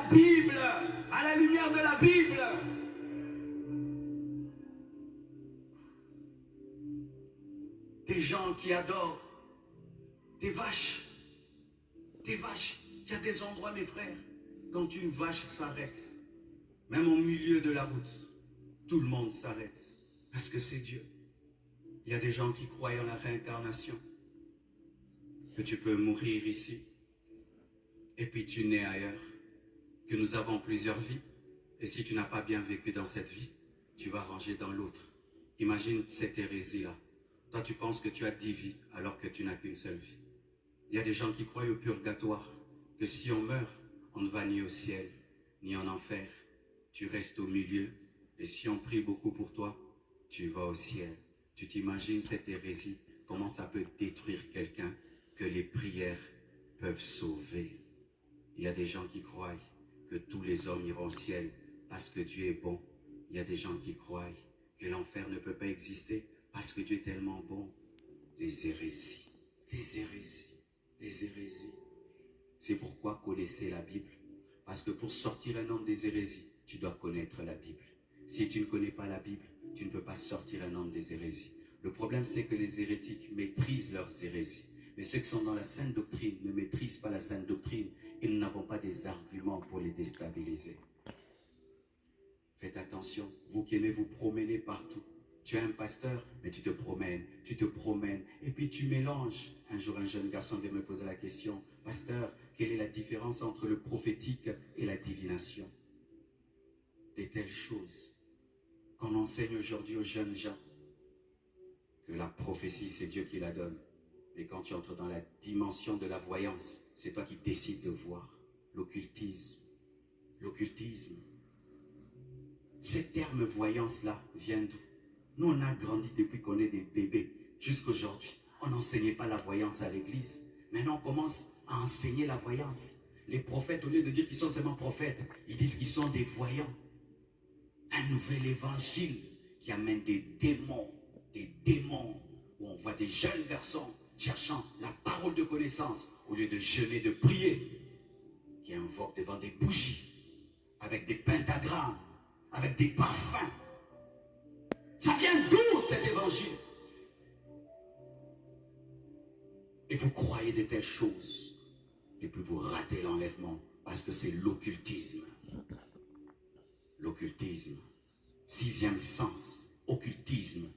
la Bible, à la lumière de la Bible. Des gens qui adorent des vaches. Des vaches. Il y a des endroits, mes frères, quand une vache s'arrête, même au milieu de la route, tout le monde s'arrête. Parce que c'est Dieu. Il y a des gens qui croient en la réincarnation. Que tu peux mourir ici. Et puis tu nais ailleurs. Que nous avons plusieurs vies. Et si tu n'as pas bien vécu dans cette vie, tu vas ranger dans l'autre. Imagine cette hérésie-là. Toi, tu penses que tu as 10 vies, alors que tu n'as qu'une seule vie. Il y a des gens qui croient au purgatoire, que si on meurt, on ne va ni au ciel, ni en enfer. Tu restes au milieu, et si on prie beaucoup pour toi, tu vas au ciel. Tu t'imagines cette hérésie, comment ça peut détruire quelqu'un que les prières peuvent sauver. Il y a des gens qui croient que tous les hommes iront au ciel parce que Dieu est bon. Il y a des gens qui croient que l'enfer ne peut pas exister parce que Dieu est tellement bon. Les hérésies, les hérésies, les hérésies. C'est pourquoi connaissez la Bible. Parce que pour sortir un homme des hérésies, tu dois connaître la Bible. Si tu ne connais pas la Bible, tu ne peux pas sortir un homme des hérésies. Le problème, c'est que les hérétiques maîtrisent leurs hérésies. Mais ceux qui sont dans la sainte doctrine ne maîtrisent pas la sainte doctrine et nous n'avons pas des arguments pour les déstabiliser. Faites attention, vous qui aimez vous promener partout. Tu es un pasteur, mais tu te promènes, et puis tu mélanges. Un jour, un jeune garçon vient me poser la question, « Pasteur, quelle est la différence entre le prophétique et la divination ?» Des telles choses qu'on enseigne aujourd'hui aux jeunes gens, que la prophétie, c'est Dieu qui la donne. Mais quand tu entres dans la dimension de la voyance, c'est toi qui décides de voir. L'occultisme. L'occultisme. Ces termes voyance-là viennent d'où? Nous, on a grandi depuis qu'on est des bébés jusqu'aujourd'hui. On n'enseignait pas la voyance à l'église. Maintenant, on commence à enseigner la voyance. Les prophètes, au lieu de dire qu'ils sont seulement prophètes, ils disent qu'ils sont des voyants. Un nouvel évangile qui amène des démons, où on voit des jeunes garçons cherchant la parole de connaissance au lieu de jeûner, de prier, qui invoquent devant des bougies, avec des pentagrammes, avec des parfums. Ça vient d'où cet évangile? Et vous croyez de telles choses, et puis vous ratez l'enlèvement, parce que c'est l'occultisme. L'occultisme. 6e sens, occultisme.